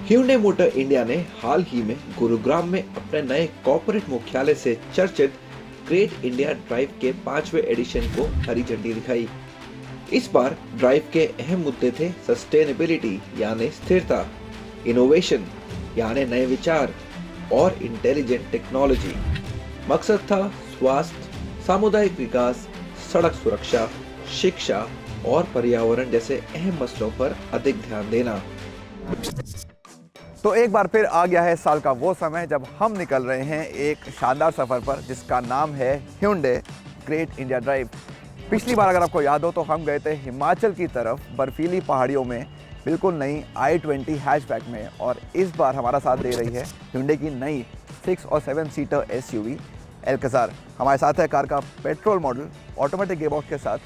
Hyundai motor India ने हाल ही में गुरुग्राम में अपने नए कॉर्पोरेट मुख्यालय से चर्चित ग्रेट इंडिया ड्राइव के 5वें एडिशन को हरी झंडी दिखाई। इस बार ड्राइव के अहम मुद्दे थे सस्टेनेबिलिटी यानी स्थिरता, इनोवेशन यानी नए विचार और इंटेलिजेंट टेक्नोलॉजी। मकसद था स्वास्थ्य, सामुदायिक विकास, सड़क सुरक्षा, शिक्षा और पर्यावरण जैसे अहम मसलों पर अधिक ध्यान देना। तो एक बार फिर आ गया है साल का वो समय जब हम निकल रहे हैं एक शानदार सफ़र पर जिसका नाम है Hyundai ग्रेट इंडिया ड्राइव। पिछली बार अगर आपको याद हो तो हम गए थे हिमाचल की तरफ बर्फीली पहाड़ियों में बिल्कुल नई i20 हैचबैक में, और इस बार हमारा साथ दे रही है Hyundai की नई 6 और 7 सीटर SUV एल्काज़ार। हमारे साथ है कार का पेट्रोल मॉडल ऑटोमेटिक गियरबॉक्स के साथ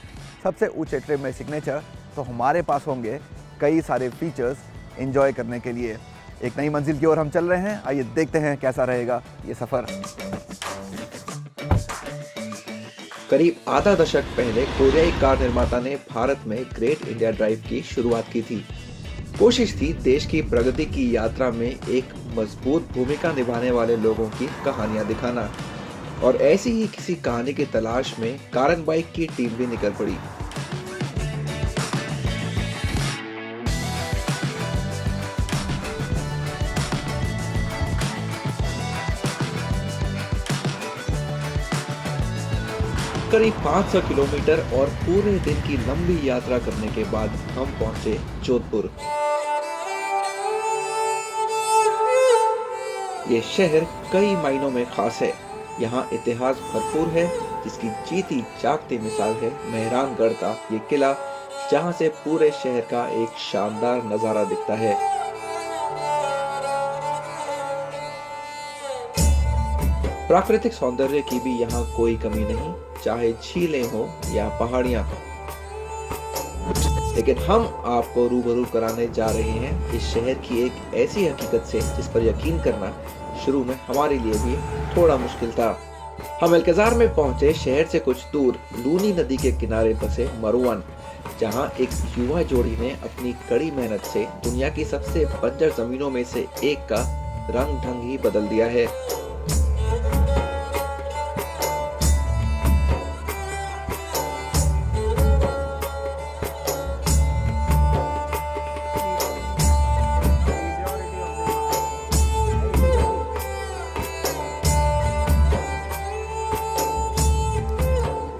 सबसे ऊंचे ट्रिम में सिग्नेचर। तो हमारे पास होंगे कई सारे फीचर्स एंजॉय करने के लिए। एक नई मंजिल की ओर हम चल रहे हैं, आइए देखते हैं कैसा रहेगा ये सफ़र। करीब आधा दशक पहले कोरियाई कार निर्माता ने भारत में ग्रेट इंडिया ड्राइव की शुरुआत की थी। कोशिश थी देश की प्रगति की यात्रा में एक मजबूत भूमिका निभाने वाले लोगों की कहानियां दिखाना, और ऐसी ही किसी कहानी की तलाश में कारन बाइक की टीम भी निकल पड़ी। करीब 500 किलोमीटर और पूरे दिन की लंबी यात्रा करने के बाद हम पहुंचे जोधपुर। ये शहर कई मायनों में खास है। यहाँ इतिहास भरपूर है, जिसकी जीती जागती मिसाल है मेहरानगढ़ का ये किला, जहाँ से पूरे शहर का एक शानदार नजारा दिखता है। प्राकृतिक सौंदर्य की भी यहाँ कोई कमी नहीं, चाहे झीलें हो या पहाड़ियां। लेकिन हम आपको रूबरू कराने जा रहे हैं इस शहर की एक ऐसी हकीकत से जिस पर यकीन करना शुरू में हमारे लिए भी थोड़ा मुश्किल था। हम एल्काज़ार में पहुंचे शहर से कुछ दूर लूनी नदी के किनारे बसे मरुवन, जहां एक युवा जोड़ी ने अपनी कड़ी मेहनत से दुनिया की सबसे बंजर जमीनों में से एक का रंग ढंग ही बदल दिया है।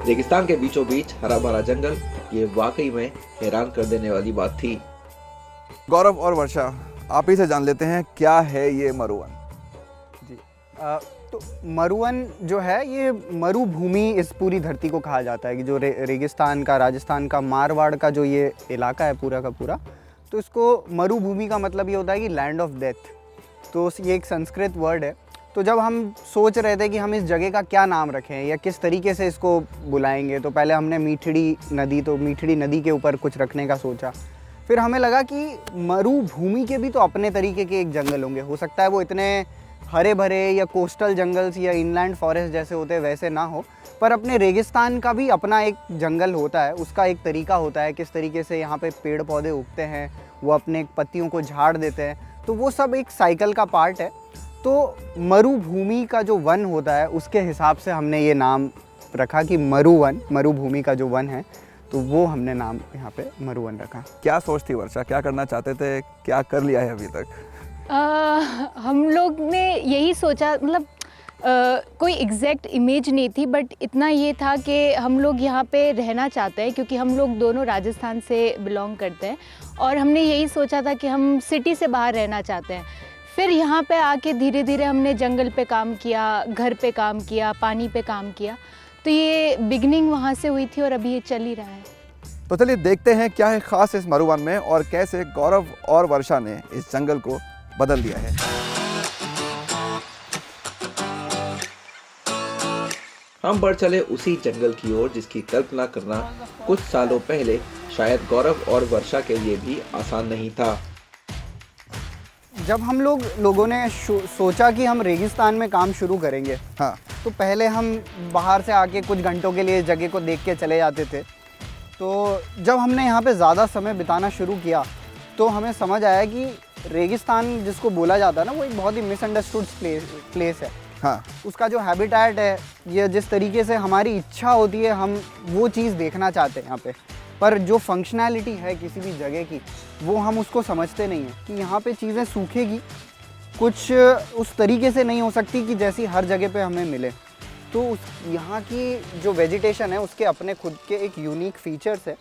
रेगिस्तान के बीचों बीच हरा भरा जंगल, ये वाकई में हैरान कर देने वाली बात थी। गौरव और वर्षा, आप ही से जान लेते हैं क्या है ये मरुवन। जी तो मरुवन जो है ये मरुभूमि इस पूरी धरती को कहा जाता है कि जो रेगिस्तान का, राजस्थान का, मारवाड़ का जो ये इलाका है पूरा का पूरा, तो इसको मरुभूमि का मतलब ये होता है कि लैंड ऑफ डेथ। तो ये एक संस्कृत वर्ड है। तो जब हम सोच रहे थे कि हम इस जगह का क्या नाम रखें या किस तरीके से इसको बुलाएंगे, तो पहले हमने मीठड़ी नदी के ऊपर कुछ रखने का सोचा। फिर हमें लगा कि मरुभूमि के भी तो अपने तरीके के एक जंगल होंगे। हो सकता है वो इतने हरे भरे या कोस्टल जंगल्स या इनलैंड फॉरेस्ट जैसे होते वैसे ना हो, पर अपने रेगिस्तान का भी अपना एक जंगल होता है, उसका एक तरीका होता है, किस तरीके से यहाँ पे पेड़ पौधे उगते हैं, वो अपने पत्तियों को झाड़ देते हैं, तो वो सब एक साइकिल का पार्ट है। तो मरुभूमि का जो वन होता है उसके हिसाब से हमने ये नाम रखा कि मरुवन, मरुभूमि का जो वन है, तो वो हमने नाम यहाँ पे मरुवन रखा। क्या सोच थी वर्षा, क्या करना चाहते थे, क्या कर लिया है अभी तक? हम लोग ने यही सोचा, मतलब कोई एग्जैक्ट इमेज नहीं थी, बट इतना ये था कि हम लोग यहाँ पे रहना चाहते हैं क्योंकि हम लोग दोनों राजस्थान से बिलोंग करते हैं, और हमने यही सोचा था कि हम सिटी से बाहर रहना चाहते हैं। फिर यहाँ पे आके धीरे धीरे हमने जंगल पे काम किया, घर पे काम किया, पानी पे काम किया, तो ये बिगनिंग वहाँ से हुई थी और अभी ये चल ही रहा है। तो चलिए देखते हैं क्या है खास इस मरुवन में और कैसे गौरव और वर्षा ने इस जंगल को बदल दिया है। हम बढ़ चले उसी जंगल की ओर जिसकी कल्पना करना कुछ सालों पहले शायद गौरव और वर्षा के लिए भी आसान नहीं था। जब हम लोगों ने सोचा कि हम रेगिस्तान में काम शुरू करेंगे, हाँ, तो पहले हम बाहर से आके कुछ घंटों के लिए जगह को देख के चले जाते थे। तो जब हमने यहाँ पे ज़्यादा समय बिताना शुरू किया तो हमें समझ आया कि रेगिस्तान जिसको बोला जाता है ना, वो एक बहुत ही मिसअंडरस्टूड प्लेस है। हाँ, उसका जो हैबिटेट है, ये जिस तरीके से हमारी इच्छा होती है हम वो चीज़ देखना चाहते हैं यहाँ पे, पर जो फंक्शनैलिटी है किसी भी जगह की वो हम उसको समझते नहीं हैं कि यहाँ पे चीज़ें सूखेगी कुछ उस तरीके से नहीं हो सकती कि जैसी हर जगह पे हमें मिले। तो उस यहाँ की जो वेजिटेशन है उसके अपने खुद के एक यूनिक फीचर्स है,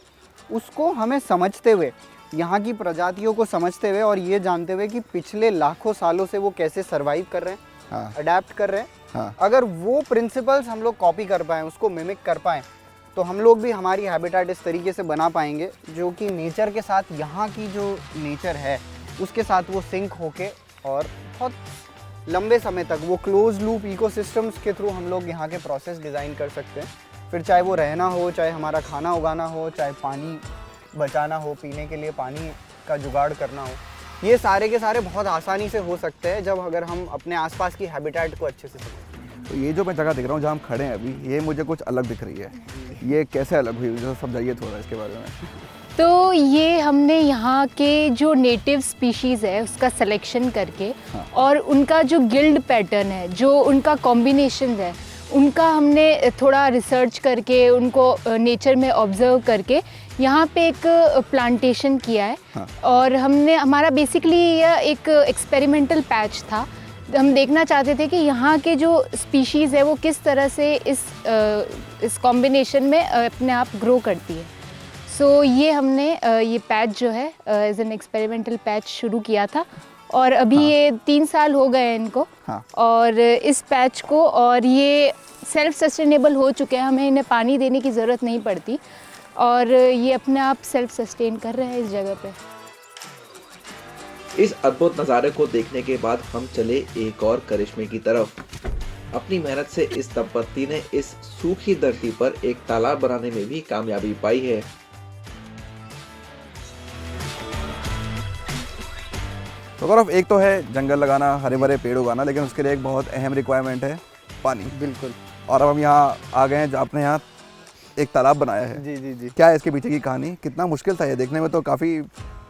उसको हमें समझते हुए, यहाँ की प्रजातियों को समझते हुए और ये जानते हुए कि पिछले लाखों सालों से वो कैसे सर्वाइव कर रहे हैं, हाँ, अडेप्ट कर रहे हैं, हाँ, अगर वो प्रिंसिपल्स हम लोग कॉपी कर पाएँ, उसको मिमिक कर पाएँ, तो हम लोग भी हमारी हैबिटेट इस तरीके से बना पाएंगे जो कि नेचर के साथ, यहाँ की जो नेचर है उसके साथ वो सिंक होके और बहुत लंबे समय तक वो क्लोज लूप इकोसिस्टम्स के थ्रू हम लोग यहाँ के प्रोसेस डिज़ाइन कर सकते हैं। फिर चाहे वो रहना हो, चाहे हमारा खाना उगाना हो, चाहे पानी बचाना हो, पीने के लिए पानी का जुगाड़ करना हो, ये सारे के सारे बहुत आसानी से हो सकते हैं जब अगर हम अपने आसपास की हैबिटेट को अच्छे से समझें। तो ये जो मैं जगह देख रहा हूँ जहाँ हम खड़े हैं अभी, ये मुझे कुछ अलग दिख रही है। ये कैसे अलग हुई, मुझे समझाइए थोड़ा इसके बारे में। तो ये हमने यहाँ के जो नेटिव स्पीशीज़ है उसका सिलेक्शन करके, हाँ। और उनका जो गिल्ड पैटर्न है, जो उनका कॉम्बिनेशन है, उनका हमने थोड़ा रिसर्च करके, उनको नेचर में ऑब्जर्व करके यहाँ पे एक प्लांटेशन किया है। हाँ। और हमारा बेसिकली यह एक एक्सपेरिमेंटल पैच था। हम देखना चाहते थे कि यहाँ के जो स्पीशीज़ है वो किस तरह से इस कॉम्बिनेशन में अपने आप ग्रो करती है। सो ये हमने ये पैच जो है एज एन एक्सपेरिमेंटल पैच शुरू किया था, और अभी ये 3 साल हो गए हैं इनको। हाँ। और इस पैच को, और ये सेल्फ सस्टेनेबल हो चुके हैं, हमें इन्हें पानी देने की ज़रूरत नहीं पड़ती, और ये अपने आप सेल्फ सस्टेन कर रहे हैं इस जगह पे। इस अद्भुत नज़ारे को देखने के बाद हम चले एक और करिश्मे की तरफ। अपनी मेहनत से इस दंपत्ति ने इस सूखी धरती पर एक तालाब बनाने में भी कामयाबी पाई है। तो गौरव, एक तो है जंगल लगाना, हरे भरे पेड़ उगाना, लेकिन उसके लिए एक बहुत अहम रिक्वायरमेंट है पानी। बिल्कुल। और अब हम यहाँ आ गए हैं, आपने यहाँ एक तालाब बनाया है। जी जी जी। क्या है इसके पीछे की कहानी? कितना मुश्किल था ये? देखने में तो काफ़ी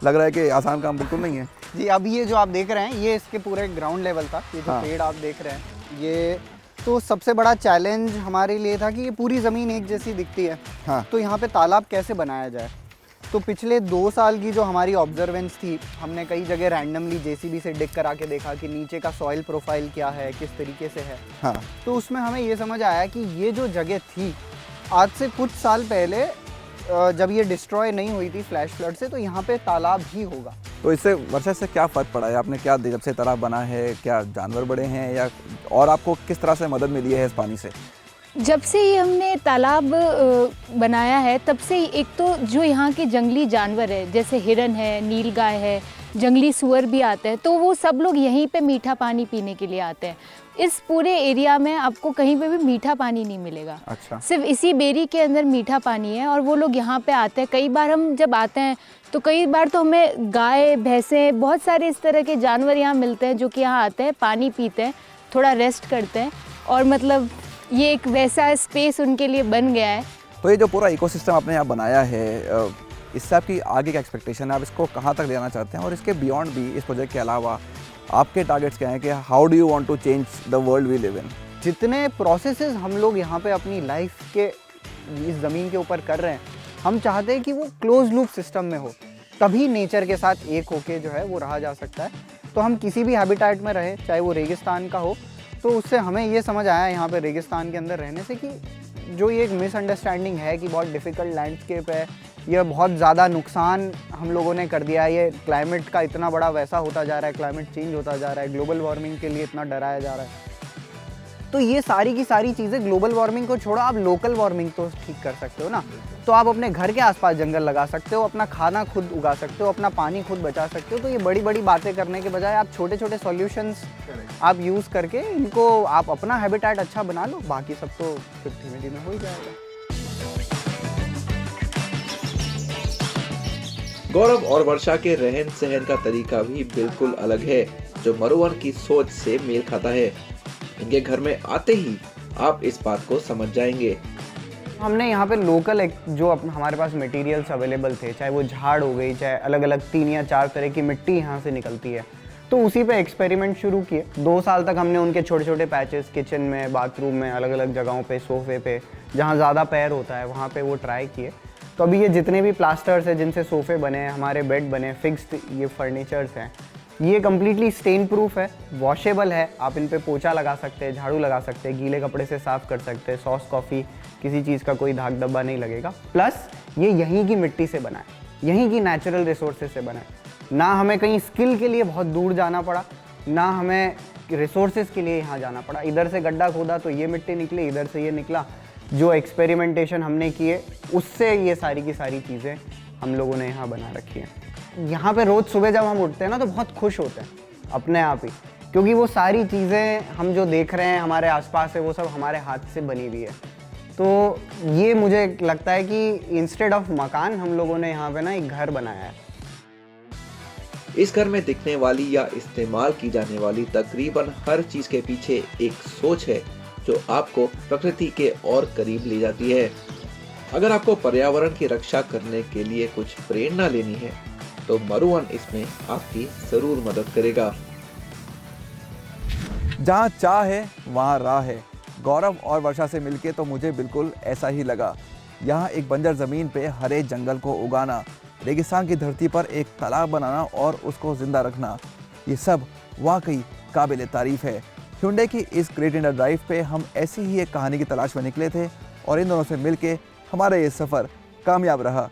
लग रहा है कि आसान काम बिल्कुल नहीं है। जी, अब ये जो आप देख रहे हैं ये इसके पूरे ग्राउंड लेवल था। ये जो हाँ। पेड़ आप देख रहे हैं, ये तो सबसे बड़ा चैलेंज हमारे लिए था कि ये पूरी ज़मीन एक जैसी दिखती है। हाँ। तो यहाँ पे तालाब कैसे बनाया जाए। तो पिछले 2 साल की जो हमारी ऑब्जर्वेंस थी, हमने कई जगह रैंडमली जेसीबी से डिग करा के देखा कि नीचे का सॉइल प्रोफाइल क्या है, किस तरीके से है। हाँ। तो उसमें हमें ये समझ आया कि ये जो जगह थी, आज से कुछ साल पहले जब ये डिस्ट्रॉय नहीं हुई थी फ्लैश फ्लड से, तो यहाँ पे तालाब ही होगा। तो इससे वर्षा से क्या फ़र्क पड़ा है? आपने क्या, जब से तालाब बना है, क्या जानवर बड़े हैं, या और आपको किस तरह से मदद मिली है इस पानी से? जब से ये हमने तालाब बनाया है, तब से एक तो जो यहाँ के जंगली जानवर है, जैसे हिरन है, नीलगाय है, जंगली सुअर भी आते हैं, तो वो सब लोग यहीं पे मीठा पानी पीने के लिए आते हैं। इस पूरे एरिया में आपको कहीं पे भी मीठा पानी नहीं मिलेगा। अच्छा। सिर्फ इसी बेरी के अंदर मीठा पानी है, और वो लोग यहाँ पे आते हैं। कई बार हम जब आते हैं तो कई बार तो हमें गाय, भैंसें, बहुत सारे इस तरह के जानवर यहाँ मिलते हैं जो कि यहाँ आते हैं, पानी पीते हैं, थोड़ा रेस्ट करते हैं, और मतलब ये एक वैसा स्पेस उनके लिए बन गया है। तो ये जो पूरा इकोसिस्टम आपने यहाँ बनाया है, इससे आपकी आगे क्या एक्सपेक्टेशन है? आप इसको कहाँ तक ले जाना चाहते हैं? और इसके बियॉन्ड भी, इस प्रोजेक्ट के अलावा आपके टारगेट्स क्या हैं कि how do you want to change the world we live in? जितने प्रोसेसेस हम लोग यहाँ पे अपनी लाइफ के इस ज़मीन के ऊपर कर रहे हैं, हम चाहते हैं कि वो क्लोज लूप सिस्टम में हो, तभी नेचर के साथ एक होके जो है वो रहा जा सकता है। तो हम किसी भी हैबिटेट में रहें, चाहे वो रेगिस्तान का हो, तो उससे हमें ये समझ आया यहाँ पे रेगिस्तान के अंदर रहने से कि जो ये एक मिसअंडरस्टैंडिंग है कि बहुत डिफ़िकल्ट लैंडस्केप है, यह बहुत ज़्यादा नुकसान हम लोगों ने कर दिया है, ये क्लाइमेट का इतना बड़ा वैसा होता जा रहा है, क्लाइमेट चेंज होता जा रहा है, ग्लोबल वार्मिंग के लिए इतना डराया जा रहा है। तो ये सारी की सारी चीज़ें, ग्लोबल वार्मिंग को छोड़ो, आप लोकल वार्मिंग तो ठीक कर सकते हो ना। तो आप अपने घर के आसपास जंगल लगा सकते हो, अपना खाना खुद उगा सकते हो, अपना पानी खुद बचा सकते हो। तो ये बड़ी बड़ी बातें करने के बजाय आप छोटे छोटे सॉल्यूशंस आप यूज़ करके इनको आप अपना हैबिटेट अच्छा बना लो, बाकी सब तो फिर धीमे धीमे हो ही जाएगा। गौरव और वर्षा के रहन सहन का तरीका भी बिल्कुल अलग है, जो मरुवन की सोच से मेल खाता है। इनके घर में आते ही आप इस बात को समझ जाएंगे। हमने यहाँ पे लोकल जो हमारे पास मटेरियल्स अवेलेबल थे, चाहे वो झाड़ हो गई, चाहे अलग अलग 3 या 4 तरह की मिट्टी यहाँ से निकलती है, तो उसी पे एक्सपेरिमेंट शुरू किए। 2 साल तक हमने उनके छोटे छोटे पैचेस किचन में, बाथरूम में, अलग अलग जगहों पे, सोफे पे, जहाँ ज़्यादा पैर होता है वहाँ पे वो ट्राई किए। तो अभी ये जितने भी प्लास्टर्स हैं जिनसे सोफ़े बने हैं, हमारे बेड बने, फिक्स्ड ये फर्नीचर्स हैं, ये कम्प्लीटली स्टेन प्रूफ है, वॉशेबल है। आप इन पे पोछा लगा सकते हैं, झाड़ू लगा सकते हैं, गीले कपड़े से साफ़ कर सकते हैं, सॉस कॉफ़ी किसी चीज़ का कोई धाग धब्बा नहीं लगेगा। प्लस ये यहीं की मिट्टी से बना है, यहीं की नेचुरल रिसोर्सेज से बना है। ना हमें कहीं स्किल के लिए बहुत दूर जाना पड़ा, ना हमें रिसोर्सेज के लिए यहाँ जाना पड़ा। इधर से गड्ढा खोदा तो ये मिट्टी निकली, इधर से ये निकला। जो एक्सपेरिमेंटेशन हमने किए उससे ये सारी की सारी चीज़ें हम लोगों ने यहाँ बना रखी हैं। यहाँ पे रोज़ सुबह जब हम उठते हैं ना तो बहुत खुश होते हैं अपने आप ही, क्योंकि वो सारी चीज़ें हम जो देख रहे हैं हमारे आसपास है वो सब हमारे हाथ से बनी हुई है। तो ये मुझे लगता है कि इंस्टेड ऑफ मकान हम लोगों ने यहाँ पे ना एक घर बनाया है। इस घर में दिखने वाली या इस्तेमाल की जाने वाली तकरीबन हर चीज के पीछे एक सोच है जो आपको प्रकृति के और करीब ले जाती है। अगर आपको पर्यावरण की रक्षा करने के लिए कुछ प्रेरणा लेनी है तो मरुवन इसमें आपकी जरूर मदद करेगा। जहाँ चाह है वहाँ राह है। गौरव और वर्षा से मिलके तो मुझे बिल्कुल ऐसा ही लगा। यहाँ एक बंजर ज़मीन पे हरे जंगल को उगाना, रेगिस्तान की धरती पर एक तालाब बनाना और उसको ज़िंदा रखना, ये सब वाकई काबिल तारीफ़ है। Hyundai की इस ग्रेट इंडिया ड्राइव पे हम ऐसी ही एक कहानी की तलाश में निकले थे और इन दोनों से मिलके हमारा ये सफ़र कामयाब रहा।